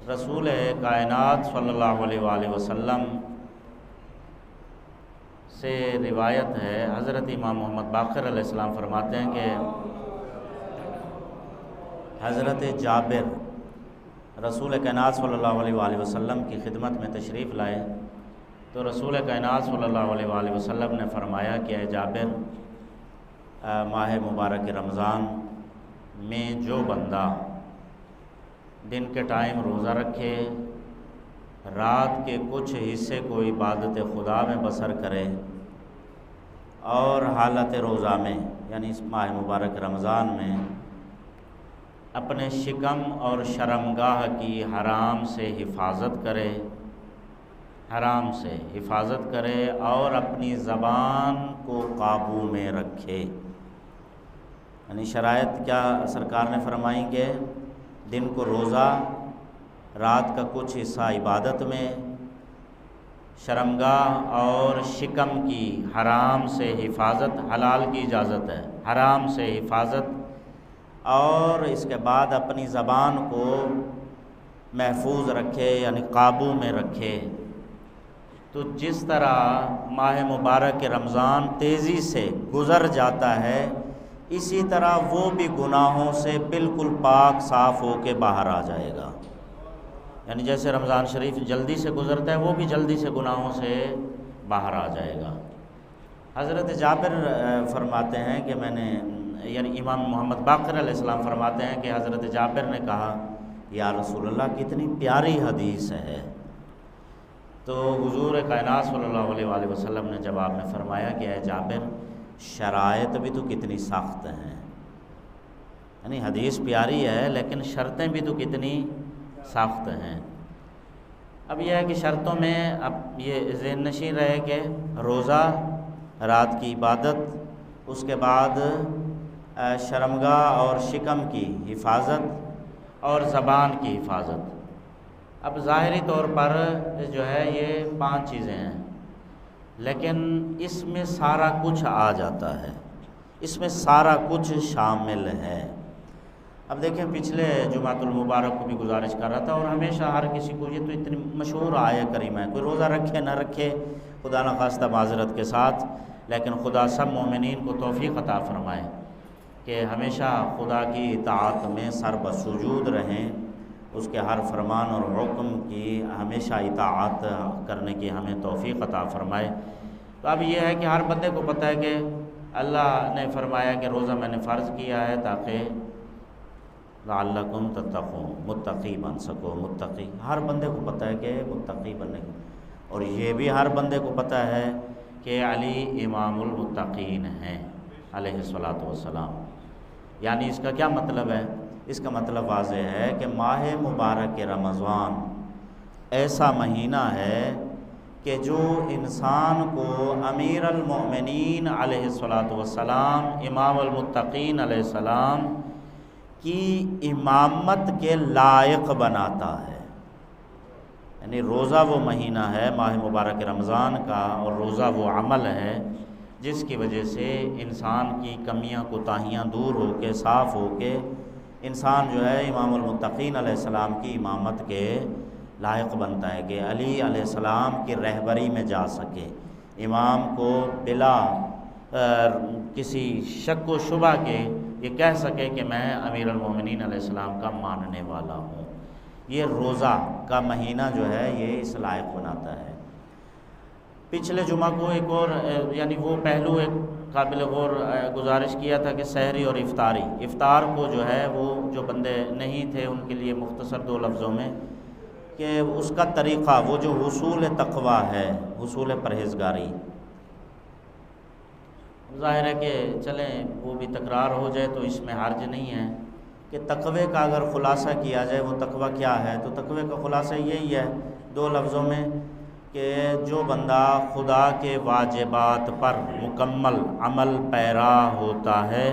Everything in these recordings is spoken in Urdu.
رسول کائنات صلی اللہ علیہ وآلہ وسلم سے روایت ہے، حضرت امام محمد باقر علیہ السلام فرماتے ہیں کہ حضرت جابر رسول کائنات صلی اللہ علیہ وآلہ وسلم کی خدمت میں تشریف لائے تو رسول کائنات صلی اللہ علیہ وآلہ وسلم نے فرمایا کہ اے جابر، ماہ مبارک رمضان میں جو بندہ دن کے ٹائم روزہ رکھے، رات کے کچھ حصے کو عبادت خدا میں بسر کرے اور حالت روزہ میں یعنی اس ماہ مبارک رمضان میں اپنے شکم اور شرمگاہ کی حرام سے حفاظت کرے اور اپنی زبان کو قابو میں رکھے۔ یعنی شرائط کیا سرکار نے فرمائیں کہ دن کو روزہ، رات کا کچھ حصہ عبادت میں، شرمگاہ اور شکم کی حرام سے حفاظت، حلال کی اجازت ہے، حرام سے حفاظت، اور اس کے بعد اپنی زبان کو محفوظ رکھے یعنی قابو میں رکھے۔ تو جس طرح ماہ مبارک رمضان تیزی سے گزر جاتا ہے، اسی طرح وہ بھی گناہوں سے بالکل پاک صاف ہو کے باہر آ جائے گا۔ یعنی جیسے رمضان شریف جلدی سے گزرتا ہے، وہ بھی جلدی سے گناہوں سے باہر آ جائے گا۔ حضرت جابر فرماتے ہیں کہ یعنی امام محمد باقر علیہ السلام فرماتے ہیں کہ حضرت جابر نے کہا یا رسول اللہ کتنی پیاری حدیث ہے۔ تو حضور کائنات صلی اللہ علیہ وآلہ وسلم نے جواب میں فرمایا کہ اے جابر، شرائط بھی تو کتنی سخت ہیں، یعنی حدیث پیاری ہے لیکن شرطیں بھی تو کتنی سخت ہیں۔ اب یہ ہے کہ شرطوں میں اب یہ ذہن نشین رہے کہ روزہ، رات کی عبادت، اس کے بعد شرمگاہ اور شکم کی حفاظت اور زبان کی حفاظت۔ اب ظاہری طور پر جو ہے یہ 5 چیزیں ہیں، لیکن اس میں سارا کچھ آ جاتا ہے، اس میں سارا کچھ شامل ہے۔ اب دیکھیں پچھلے جمعۃ المبارک کو بھی گزارش کر رہا تھا، اور ہمیشہ ہر کسی کو یہ تو اتنی مشہور آیہ کریمہ ہے، کوئی روزہ رکھے نہ رکھے خدا نخواستہ معذرت کے ساتھ، لیکن خدا سب مومنین کو توفیق عطا فرمائے کہ ہمیشہ خدا کی اطاعت میں سر بسجود رہیں، اس کے ہر فرمان اور حکم کی ہمیشہ اطاعت کرنے کی ہمیں توفیق عطا فرمائے۔ تو اب یہ ہے کہ ہر بندے کو پتہ ہے کہ اللہ نے فرمایا کہ روزہ میں نے فرض کیا ہے تاکہ لعلکم تتقون، متقی بن سکو، متقی ہر بندے کو پتہ ہے کہ متقی بننے کی، اور یہ بھی ہر بندے کو پتہ ہے کہ علی امام المتقین ہیں علیہ الصلاۃ والسلام۔ یعنی اس کا کیا مطلب ہے؟ اس کا مطلب واضح ہے کہ ماہ مبارک رمضان ایسا مہینہ ہے کہ جو انسان کو امیر المؤمنین علیہ الصلاۃ والسلام، امام المتقین علیہ السلام کی امامت کے لائق بناتا ہے۔ یعنی روزہ وہ مہینہ ہے ماہ مبارک رمضان کا، اور روزہ وہ عمل ہے جس کی وجہ سے انسان کی کمیاں کوتاہیاں دور ہو کے، صاف ہو کے انسان جو ہے امام المتقین علیہ السلام کی امامت کے لائق بنتا ہے کہ علی علیہ السلام کی رہبری میں جا سکے، امام کو بلا کسی شک و شبہ کے یہ کہہ سکے کہ میں امیر المومنین علیہ السلام کا ماننے والا ہوں۔ یہ روزہ کا مہینہ جو ہے یہ اس لائق بناتا ہے۔ پچھلے جمعہ کو ایک اور یعنی وہ پہلو ایک قابل غور گزارش کیا تھا کہ سحری اور افطاری، افطار کو جو ہے وہ جو بندے نہیں تھے ان کے لیے مختصر 2 لفظوں میں کہ اس کا طریقہ، وہ جو حصول تقویٰ ہے، حصول پرہیزگاری، ظاہر ہے کہ چلیں وہ بھی تکرار ہو جائے تو اس میں حرج نہیں ہے کہ تقوی کا اگر خلاصہ کیا جائے وہ تقوی کیا ہے، تو تقوی کا خلاصہ یہی ہے 2 لفظوں میں کہ جو بندہ خدا کے واجبات پر مکمل عمل پیرا ہوتا ہے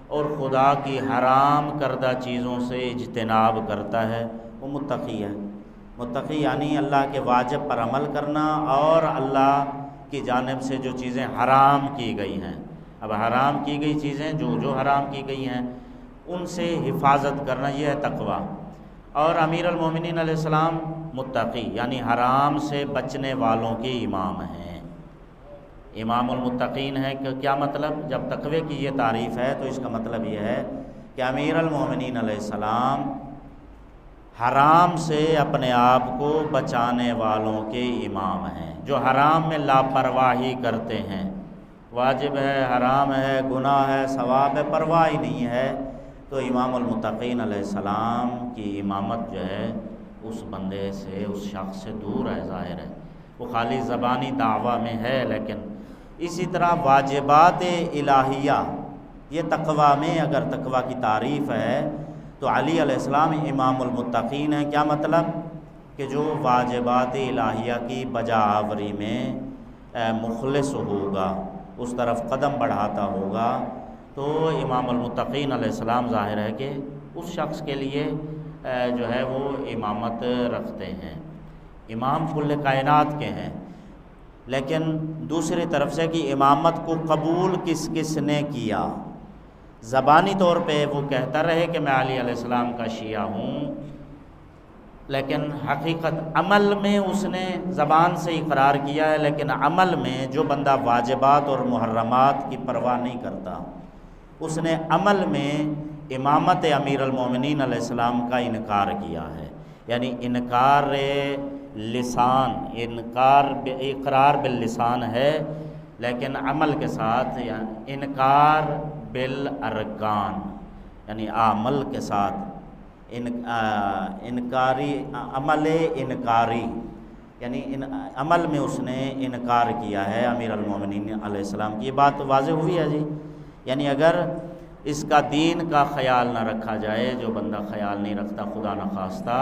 اور خدا کی حرام کردہ چیزوں سے اجتناب کرتا ہے، وہ متقی ہے۔ متقی یعنی اللہ کے واجب پر عمل کرنا اور اللہ کی جانب سے جو چیزیں حرام کی گئی ہیں، اب حرام کی گئی چیزیں جو حرام کی گئی ہیں ان سے حفاظت کرنا، یہ ہے تقویٰ۔ اور امیر المومنین علیہ السلام متقی یعنی حرام سے بچنے والوں کے امام ہیں، امام المتقین ہے۔ کہ کیا مطلب؟ جب تقوی کی یہ تعریف ہے تو اس کا مطلب یہ ہے کہ امیر المومنین علیہ السلام حرام سے اپنے آپ کو بچانے والوں کے امام ہیں، جو حرام میں لاپرواہی کرتے ہیں، واجب ہے، حرام ہے، گناہ ہے، ثواب ہے، پرواہ ہی نہیں ہے، تو امام المتقین علیہ السلام کی امامت جو ہے اس بندے سے، اس شخص سے دور ہے، ظاہر ہے وہ خالی زبانی دعویٰ میں ہے۔ لیکن اسی طرح واجبات الہیہ، یہ تقویٰ میں اگر تقویٰ کی تعریف ہے تو علی علیہ السلام امام المتقین ہیں۔ کیا مطلب؟ کہ جو واجبات الہیہ کی بجا آوری میں مخلص ہوگا، اس طرف قدم بڑھاتا ہوگا، تو امام المتقین علیہ السلام ظاہر ہے کہ اس شخص کے لیے جو ہے وہ امامت رکھتے ہیں، امام کل کائنات کے ہیں۔ لیکن دوسری طرف سے کہ امامت کو قبول کس کس نے کیا؟ زبانی طور پہ وہ کہتا رہے کہ میں علی علیہ السلام کا شیعہ ہوں، لیکن حقیقت عمل میں اس نے زبان سے اقرار کیا ہے، لیکن عمل میں جو بندہ واجبات اور محرمات کی پرواہ نہیں کرتا، اس نے عمل میں امامت امیر المومنین علیہ السلام کا انکار کیا ہے۔ یعنی انکار لسان، اقرار باللسان ہے لیکن عمل کے ساتھ، یعنی انکار بالارکان، یعنی عمل کے ساتھ انکاری، عمل انکاری، یعنی عمل میں اس نے انکار کیا ہے امیر المومنین علیہ السلام کی۔ یہ بات واضح ہوئی ہے جی۔ یعنی اگر اس کا دین کا خیال نہ رکھا جائے، جو بندہ خیال نہیں رکھتا خدا نخواستہ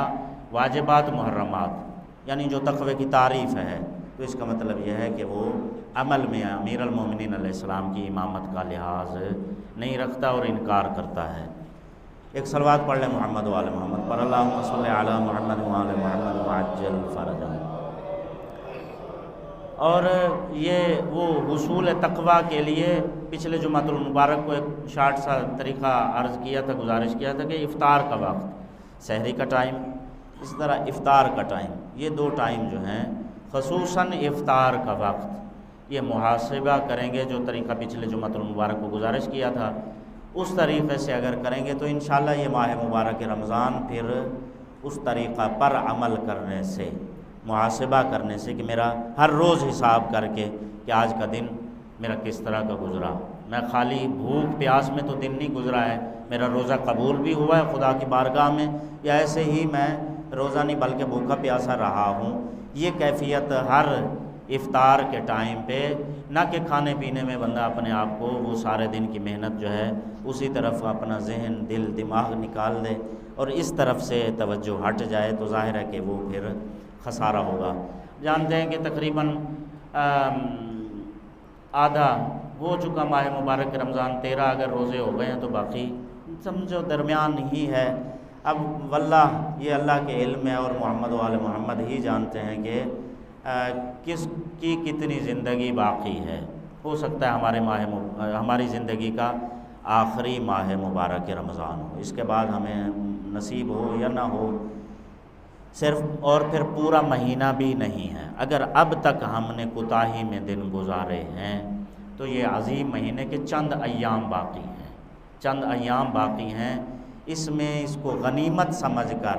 واجبات محرمات، یعنی جو تقوی کی تعریف ہے، تو اس کا مطلب یہ ہے کہ وہ عمل میں امیر المومنین علیہ السلام کی امامت کا لحاظ نہیں رکھتا اور انکار کرتا ہے۔ ایک صلوات پڑھ لیں محمد و آل محمد پر، اللہم صلی علی محمد و آل محمد وعجل فرجہم۔ اور یہ وہ حصول تقویٰ کے لیے پچھلے جمعۃ المبارک کو ایک شارٹ سا طریقہ عرض کیا تھا، گزارش کیا تھا کہ افطار کا وقت، سحری کا ٹائم، اس طرح افطار کا ٹائم، یہ دو ٹائم جو ہیں، خصوصاً افطار کا وقت، یہ محاسبہ کریں گے، جو طریقہ پچھلے جمعۃ المبارک کو گزارش کیا تھا اس طریقے سے اگر کریں گے تو انشاءاللہ یہ ماہ مبارک رمضان پھر اس طریقہ پر عمل کرنے سے، محاسبہ کرنے سے، کہ میرا ہر روز حساب کر کے کہ آج کا دن میرا کس طرح کا گزرا، میں خالی بھوک پیاس میں تو دن نہیں گزرا ہے، میرا روزہ قبول بھی ہوا ہے خدا کی بارگاہ میں، یا ایسے ہی میں روزہ نہیں بلکہ بھوکا پیاسا رہا ہوں۔ یہ کیفیت ہر افطار کے ٹائم پہ، نہ کہ کھانے پینے میں بندہ اپنے آپ کو وہ سارے دن کی محنت جو ہے اسی طرف اپنا ذہن، دل، دماغ نکال دے اور اس طرف سے توجہ ہٹ جائے، تو ظاہر ہے کہ وہ پھر خسارہ ہوگا۔ جانتے ہیں کہ تقریباً آدھا ہو چکا ماہ مبارک رمضان، 13 اگر روزے ہو گئے ہیں تو باقی سمجھو درمیان ہی ہے۔ اب واللہ یہ اللہ کے علم ہے اور محمد و آل محمد ہی جانتے ہیں کہ کس کی کتنی زندگی باقی ہے۔ ہو سکتا ہے ہماری زندگی کا آخری ماہ مبارک رمضان ہو، اس کے بعد ہمیں نصیب ہو یا نہ ہو، صرف اور پھر پورا مہینہ بھی نہیں ہے۔ اگر اب تک ہم نے کوتاہی میں دن گزارے ہیں تو یہ عظیم مہینے کے چند ایام باقی ہیں، چند ایام باقی ہیں، اس میں اس کو غنیمت سمجھ کر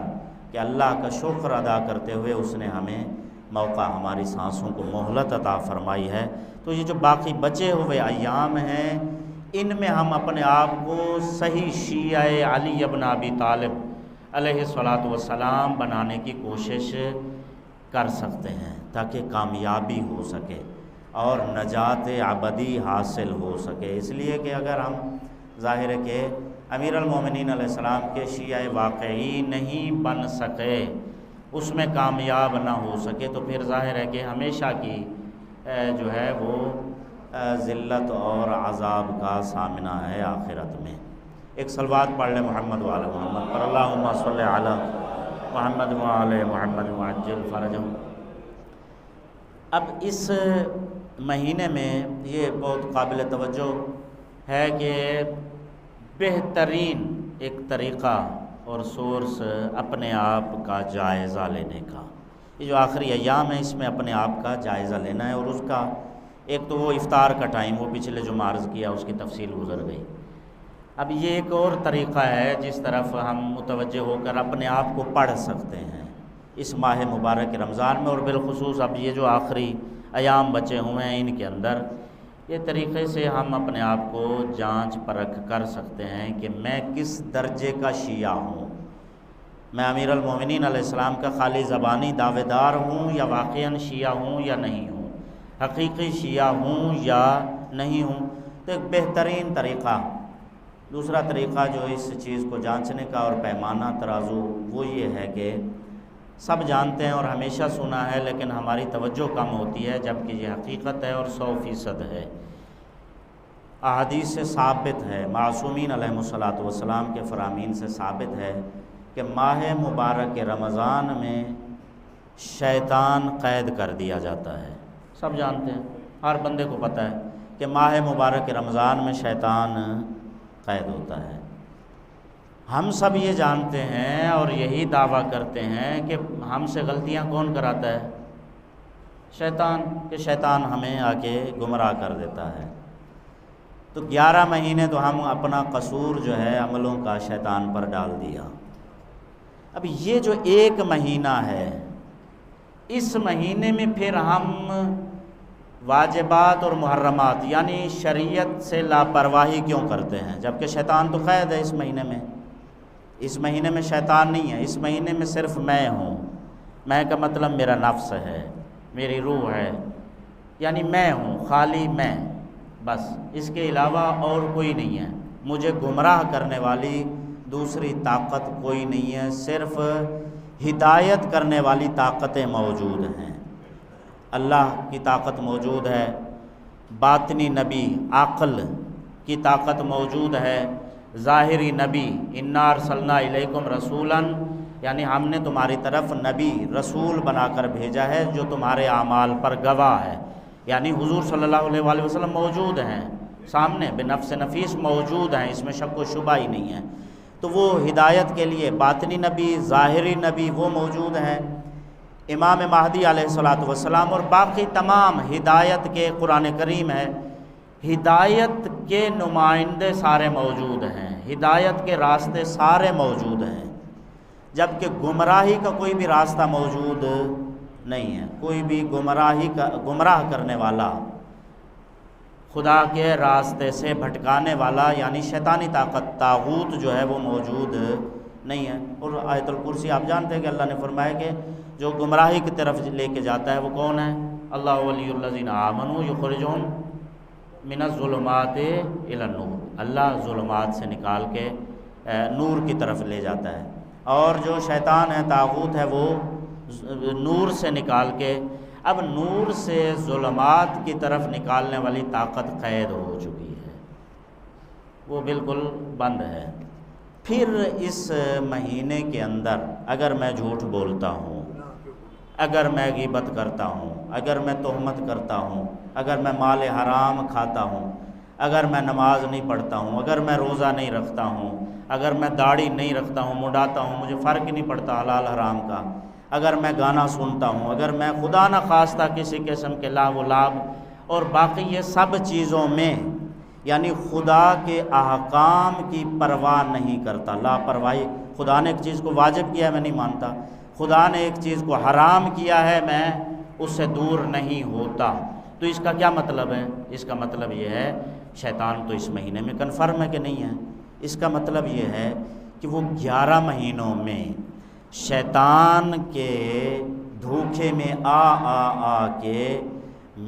کہ اللہ کا شکر ادا کرتے ہوئے اس نے ہمیں موقع، ہماری سانسوں کو مہلت عطا فرمائی ہے، تو یہ جو باقی بچے ہوئے ایام ہیں ان میں ہم اپنے آپ کو صحیح شیعہ علی ابن ابی طالب علیہ الصلاۃ والسلام بنانے کی کوشش کر سکتے ہیں تاکہ کامیابی ہو سکے اور نجات ابدی حاصل ہو سکے۔ اس لیے کہ اگر ہم ظاہر ہے کہ امیر المومنین علیہ السلام کے شیعہ واقعی نہیں بن سکے، اس میں کامیاب نہ ہو سکے، تو پھر ظاہر ہے کہ ہمیشہ کی جو ہے وہ ذلت اور عذاب کا سامنا ہے آخرت میں۔ ایک صلوات پڑھ لیں محمد و آل محمد پر، اللہم صلی علی محمد و آل محمد وعجل فرجہم۔ اب اس مہینے میں یہ بہت قابل توجہ ہے کہ بہترین ایک طریقہ اور سورس اپنے آپ کا جائزہ لینے کا۔ یہ جو آخری ایام ہے اس میں اپنے آپ کا جائزہ لینا ہے، اور اس کا ایک تو وہ افطار کا ٹائم، وہ پچھلے جو عرض کیا اس کی تفصیل گزر گئی۔ اب یہ ایک اور طریقہ ہے جس طرف ہم متوجہ ہو کر اپنے آپ کو پڑھ سکتے ہیں اس ماہ مبارک رمضان میں، اور بالخصوص اب یہ جو آخری ایام بچے ہوئے ہیں ان کے اندر یہ طریقے سے ہم اپنے آپ کو جانچ پرکھ کر سکتے ہیں کہ میں کس درجے کا شیعہ ہوں، میں امیر المومنین علیہ السلام کا خالی زبانی دعوے دار ہوں یا واقعاً شیعہ ہوں یا نہیں ہوں، حقیقی شیعہ ہوں یا نہیں ہوں۔ تو ایک بہترین طریقہ، دوسرا طریقہ جو اس چیز کو جانچنے کا اور پیمانہ ترازو وہ یہ ہے کہ سب جانتے ہیں اور ہمیشہ سنا ہے لیکن ہماری توجہ کم ہوتی ہے، جبکہ یہ حقیقت ہے اور 100% ہے، احادیث سے ثابت ہے، معصومین علیہم الصلاۃ والسلام کے فرامین سے ثابت ہے کہ ماہ مبارک رمضان میں شیطان قید کر دیا جاتا ہے۔ سب جانتے ہیں، ہر بندے کو پتہ ہے کہ ماہ مبارک رمضان میں شیطان قید ہوتا ہے۔ ہم سب یہ جانتے ہیں اور یہی دعویٰ کرتے ہیں کہ ہم سے غلطیاں کون کراتا ہے؟ شیطان، کہ شیطان ہمیں آ کے گمراہ کر دیتا ہے۔ تو 11 مہینے تو ہم اپنا قصور جو ہے عملوں کا شیطان پر ڈال دیا۔ اب یہ جو ایک مہینہ ہے، اس مہینے میں پھر ہم واجبات اور محرمات یعنی شریعت سے لاپرواہی کیوں کرتے ہیں، جبکہ شیطان تو قید ہے اس مہینے میں؟ اس مہینے میں شیطان نہیں ہے، اس مہینے میں صرف میں ہوں۔ میں کا مطلب میرا نفس ہے، میری روح ہے، یعنی میں ہوں، خالی میں، بس اس کے علاوہ اور کوئی نہیں ہے۔ مجھے گمراہ کرنے والی دوسری طاقت کوئی نہیں ہے، صرف ہدایت کرنے والی طاقتیں موجود ہیں۔ اللہ کی طاقت موجود ہے، باطنی نبی عقل کی طاقت موجود ہے، ظاہری نبی انا ارسلنا الیکم رسولا، یعنی ہم نے تمہاری طرف نبی رسول بنا کر بھیجا ہے جو تمہارے اعمال پر گواہ ہے، یعنی حضور صلی اللہ علیہ وآلہ وسلم موجود ہیں سامنے، بنفس نفیس موجود ہیں، اس میں شک و شبہ ہی نہیں ہے۔ تو وہ ہدایت کے لیے باطنی نبی، ظاہری نبی وہ موجود ہیں، امام مہدی علیہ الصلاۃ والسلام، اور باقی تمام ہدایت کے، قرآن کریم ہے، ہدایت کے نمائندے سارے موجود ہیں، ہدایت کے راستے سارے موجود ہیں، جبکہ گمراہی کا کوئی بھی راستہ موجود نہیں ہے، کوئی بھی گمراہ کرنے والا، خدا کے راستے سے بھٹکانے والا یعنی شیطانی طاقت، طاغوت جو ہے وہ موجود نہیں ہے۔ اور آیت الکرسی آپ جانتے ہیں کہ اللہ نے فرمایا کہ جو گمراہی کی طرف لے کے جاتا ہے وہ کون ہے؟ اللہ ولی الذین آمنوا یخرجہم من الظلمات الی النور، اللہ ظلمات سے نکال کے نور کی طرف لے جاتا ہے، اور جو شیطان ہے، طاغوت ہے، وہ نور سے نکال کے، اب نور سے ظلمات کی طرف نکالنے والی طاقت قید ہو چکی ہے، وہ بالکل بند ہے۔ پھر اس مہینے کے اندر اگر میں جھوٹ بولتا ہوں، اگر میں غیبت کرتا ہوں، اگر میں تہمت کرتا ہوں، اگر میں مال حرام کھاتا ہوں، اگر میں نماز نہیں پڑھتا ہوں، اگر میں روزہ نہیں رکھتا ہوں، اگر میں داڑھی نہیں رکھتا ہوں، مڈاتا ہوں، مجھے فرق ہی نہیں پڑتا حلال حرام کا، اگر میں گانا سنتا ہوں، اگر میں خدا نہ خواستہ کسی قسم کے لاو و لاب اور باقی یہ سب چیزوں میں یعنی خدا کے احکام کی پرواہ نہیں کرتا، لاپرواہی، خدا نے ایک چیز کو واجب کیا ہے میں نہیں مانتا، خدا نے ایک چیز کو حرام کیا ہے میں اس سے دور نہیں ہوتا، تو اس کا کیا مطلب ہے؟ اس کا مطلب یہ ہے شیطان تو اس مہینے میں کنفرم ہے کہ نہیں ہے، اس کا مطلب یہ ہے کہ وہ 11 مہینوں میں شیطان کے دھوکے میں آ کے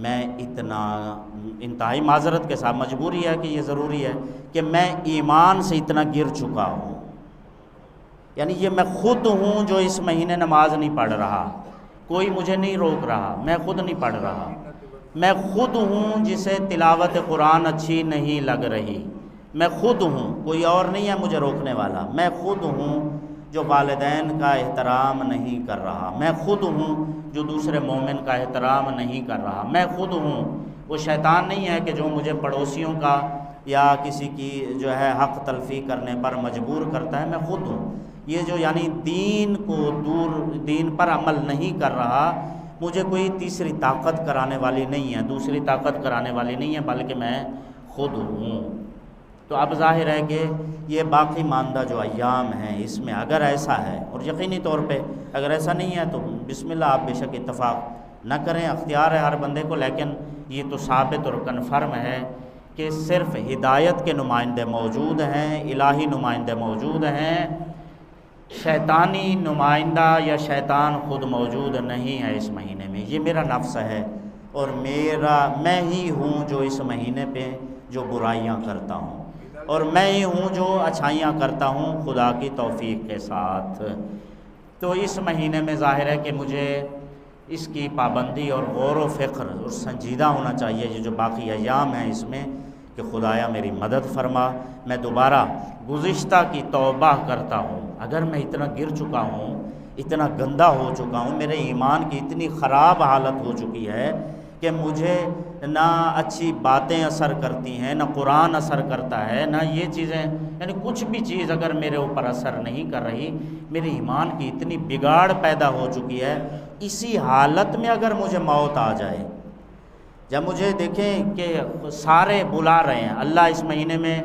میں اتنا انتہائی معذرت کے ساتھ مجبوری ہے کہ یہ ضروری ہے کہ میں ایمان سے اتنا گر چکا ہوں، یعنی یہ میں خود ہوں جو اس مہینے نماز نہیں پڑھ رہا، کوئی مجھے نہیں روک رہا، میں خود نہیں پڑھ رہا، میں خود ہوں جسے تلاوت قرآن اچھی نہیں لگ رہی، میں خود ہوں، کوئی اور نہیں ہے مجھے روکنے والا، میں خود ہوں جو والدین کا احترام نہیں کر رہا، میں خود ہوں جو دوسرے مومن کا احترام نہیں کر رہا، میں خود ہوں، وہ شیطان نہیں ہے کہ جو مجھے پڑوسیوں کا یا کسی کی جو ہے حق تلفی کرنے پر مجبور کرتا ہے، میں خود ہوں، یہ جو یعنی دین پر عمل نہیں کر رہا، مجھے کوئی تیسری طاقت کرانے والی نہیں ہے، دوسری طاقت کرانے والی نہیں ہے، بلکہ میں خود ہوں۔ تو اب ظاہر ہے کہ یہ باقی ماندہ جو ایام ہیں اس میں اگر ایسا ہے، اور یقینی طور پہ اگر ایسا نہیں ہے تو بسم اللہ، آپ بے شک اتفاق نہ کریں، اختیار ہے ہر بندے کو، لیکن یہ تو ثابت اور کنفرم ہے کہ صرف ہدایت کے نمائندے موجود ہیں، الہی نمائندے موجود ہیں، شیطانی نمائندہ یا شیطان خود موجود نہیں ہے اس مہینے میں۔ یہ میرا نفس ہے اور میں ہی ہوں جو اس مہینے پہ جو برائیاں کرتا ہوں، اور میں ہی ہوں جو اچھائیاں کرتا ہوں خدا کی توفیق کے ساتھ۔ تو اس مہینے میں ظاہر ہے کہ مجھے اس کی پابندی اور غور و فکر اور سنجیدہ ہونا چاہیے، یہ جو باقی ایام ہیں اس میں، کہ خدایا میری مدد فرما، میں دوبارہ گزشتہ کی توبہ کرتا ہوں۔ اگر میں اتنا گر چکا ہوں، اتنا گندا ہو چکا ہوں، میرے ایمان کی اتنی خراب حالت ہو چکی ہے کہ مجھے نہ اچھی باتیں اثر کرتی ہیں، نہ قرآن اثر کرتا ہے، نہ یہ چیزیں، یعنی کچھ بھی چیز اگر میرے اوپر اثر نہیں کر رہی، میرے ایمان کی اتنی بگاڑ پیدا ہو چکی ہے، اسی حالت میں اگر مجھے موت آ جائے، جب مجھے دیکھیں کہ سارے بلا رہے ہیں، اللہ اس مہینے میں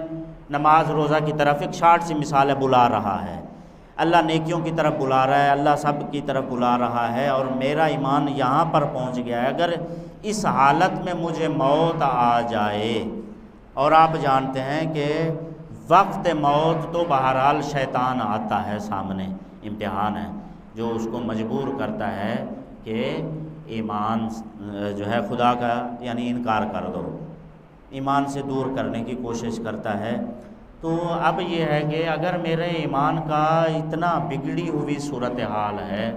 نماز روزہ کی طرف ایک شارٹ سی مثال ہے، بلا رہا ہے، اللہ نیکیوں کی طرف بلا رہا ہے، اللہ سب کی طرف بلا رہا ہے، اور میرا ایمان یہاں پر پہنچ گیا ہے، اگر اس حالت میں مجھے موت آ جائے، اور آپ جانتے ہیں کہ وقت موت تو بہرحال شیطان آتا ہے سامنے، امتحان ہے جو اس کو مجبور کرتا ہے کہ ایمان جو ہے خدا کا یعنی انکار کر دو، ایمان سے دور کرنے کی کوشش کرتا ہے۔ تو اب یہ ہے کہ اگر میرے ایمان کا اتنا بگڑی ہوئی صورتحال ہے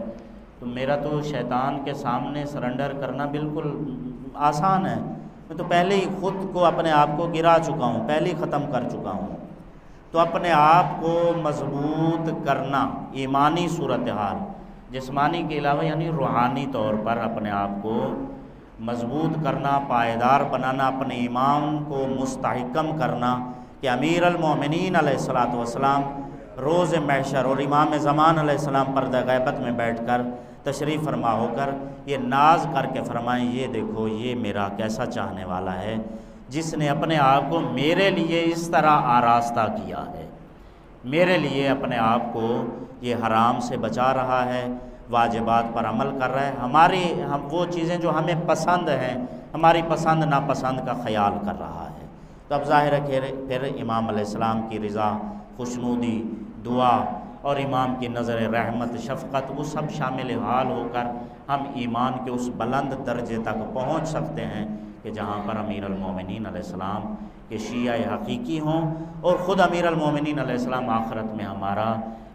تو میرا تو شیطان کے سامنے سرنڈر کرنا بالکل آسان ہے، میں تو پہلے ہی خود کو اپنے آپ کو گرا چکا ہوں، پہلے ہی ختم کر چکا ہوں۔ تو اپنے آپ کو مضبوط کرنا، ایمانی صورتحال، جسمانی کے علاوہ یعنی روحانی طور پر اپنے آپ کو مضبوط کرنا، پائیدار بنانا، اپنے ایمان کو مستحکم کرنا، کہ امیر المومنین علیہ الصلاۃ والسلام روز محشر اور امام زمان علیہ السلام پردہ غیبت میں بیٹھ کر تشریف فرما ہو کر یہ ناز کر کے فرمائیں، یہ دیکھو یہ میرا کیسا چاہنے والا ہے جس نے اپنے آپ کو میرے لیے اس طرح آراستہ کیا ہے، میرے لیے اپنے آپ کو یہ حرام سے بچا رہا ہے، واجبات پر عمل کر رہا ہے، وہ چیزیں جو ہمیں پسند ہیں، ہماری پسند ناپسند کا خیال کر رہا ہے۔ تو اب ظاہر ہے کہ پھر امام علیہ السلام کی رضا، خوشنودی، دعا اور امام کی نظر رحمت، شفقت، وہ سب شامل حال ہو کر ہم ایمان کے اس بلند درجے تک پہنچ سکتے ہیں کہ جہاں پر امیر المومنین علیہ السلام کے شیعہ حقیقی ہوں، اور خود امیر المومنین علیہ السلام آخرت میں ہمارا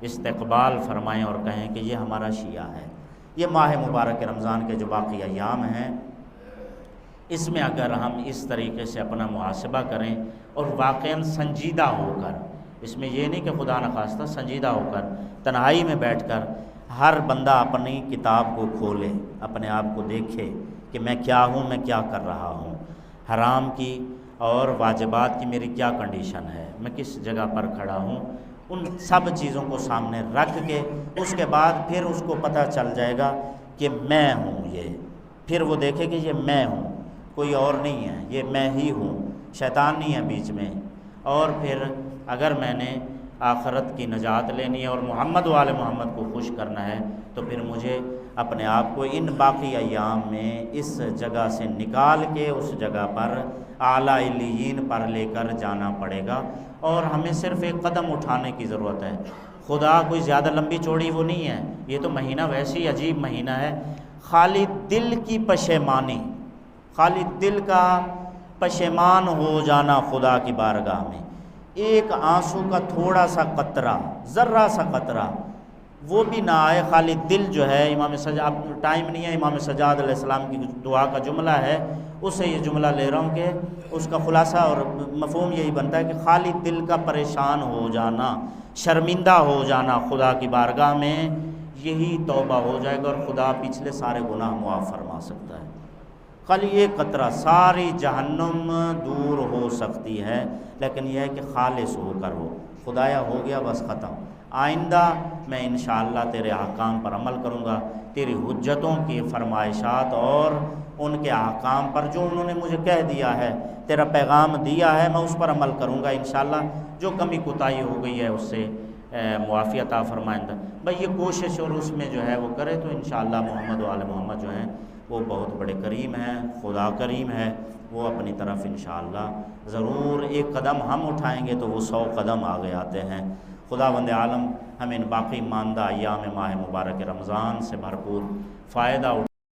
استقبال فرمائیں اور کہیں کہ یہ ہمارا شیعہ ہے۔ یہ ماہ مبارک رمضان کے جو باقی ایام ہیں، اس میں اگر ہم اس طریقے سے اپنا محاسبہ کریں اور واقعاً سنجیدہ ہو کر، اس میں یہ نہیں کہ خدا نخواستہ، سنجیدہ ہو کر تنہائی میں بیٹھ کر ہر بندہ اپنی کتاب کو کھولے، اپنے آپ کو دیکھے کہ میں کیا ہوں، میں کیا کر رہا ہوں، حرام کی اور واجبات کی میری کیا کنڈیشن ہے، میں کس جگہ پر کھڑا ہوں، ان سب چیزوں کو سامنے رکھ کے اس کے بعد پھر اس کو پتہ چل جائے گا کہ میں ہوں، یہ پھر وہ دیکھے کہ یہ میں ہوں، کوئی اور نہیں ہے، یہ میں ہی ہوں، شیطان نہیں ہے بیچ میں۔ اور پھر اگر میں نے آخرت کی نجات لینی ہے اور محمد و آل محمد کو خوش کرنا ہے تو پھر مجھے اپنے آپ کو ان باقی ایام میں اس جگہ سے نکال کے اس جگہ پر اعلیٰ علیین پر لے کر جانا پڑے گا، اور ہمیں صرف ایک قدم اٹھانے کی ضرورت ہے۔ خدا کوئی زیادہ لمبی چوڑی وہ نہیں ہے، یہ تو مہینہ ویسے ہی عجیب مہینہ ہے، خالی دل کی پشیمانی، خالی دل کا پشیمان ہو جانا خدا کی بارگاہ میں، ایک آنسو کا تھوڑا سا قطرہ، ذرہ سا قطرہ وہ بھی نہ آئے، خالی دل جو ہے، امام سجاد، اب ٹائم نہیں ہے، امام سجاد علیہ السلام کی دعا کا جملہ ہے، اس سے یہ جملہ لے رہا ہوں کہ اس کا خلاصہ اور مفہوم یہی بنتا ہے کہ خالی دل کا پریشان ہو جانا، شرمندہ ہو جانا خدا کی بارگاہ میں، یہی توبہ ہو جائے گا اور خدا پچھلے سارے گناہ معاف فرما سکتا ہے۔ خالی ایک قطرہ، ساری جہنم دور ہو سکتی ہے، لیکن یہ ہے کہ خالص ہو کر ہو، خدایا ہو گیا بس ختم، آئندہ میں انشاءاللہ تیرے احکام پر عمل کروں گا، تیری حجتوں کی فرمائشات اور ان کے احکام پر جو انہوں نے مجھے کہہ دیا ہے، تیرا پیغام دیا ہے، میں اس پر عمل کروں گا انشاءاللہ۔ جو کمی کوتاہی ہو گئی ہے اس سے معافی عطا فرمائندہ۔ بھئی یہ کوشش اور اس میں جو ہے وہ کرے تو انشاءاللہ محمد و آل محمد جو ہیں وہ بہت بڑے کریم ہیں، خدا کریم ہے، وہ اپنی طرف انشاءاللہ ضرور ایک قدم ہم اٹھائیں گے تو وہ 100 قدم آگے آتے ہیں۔ خداوند عالم ہمیں ان باقی ماندہ ایام ماہ مبارک رمضان سے بھرپور فائدہ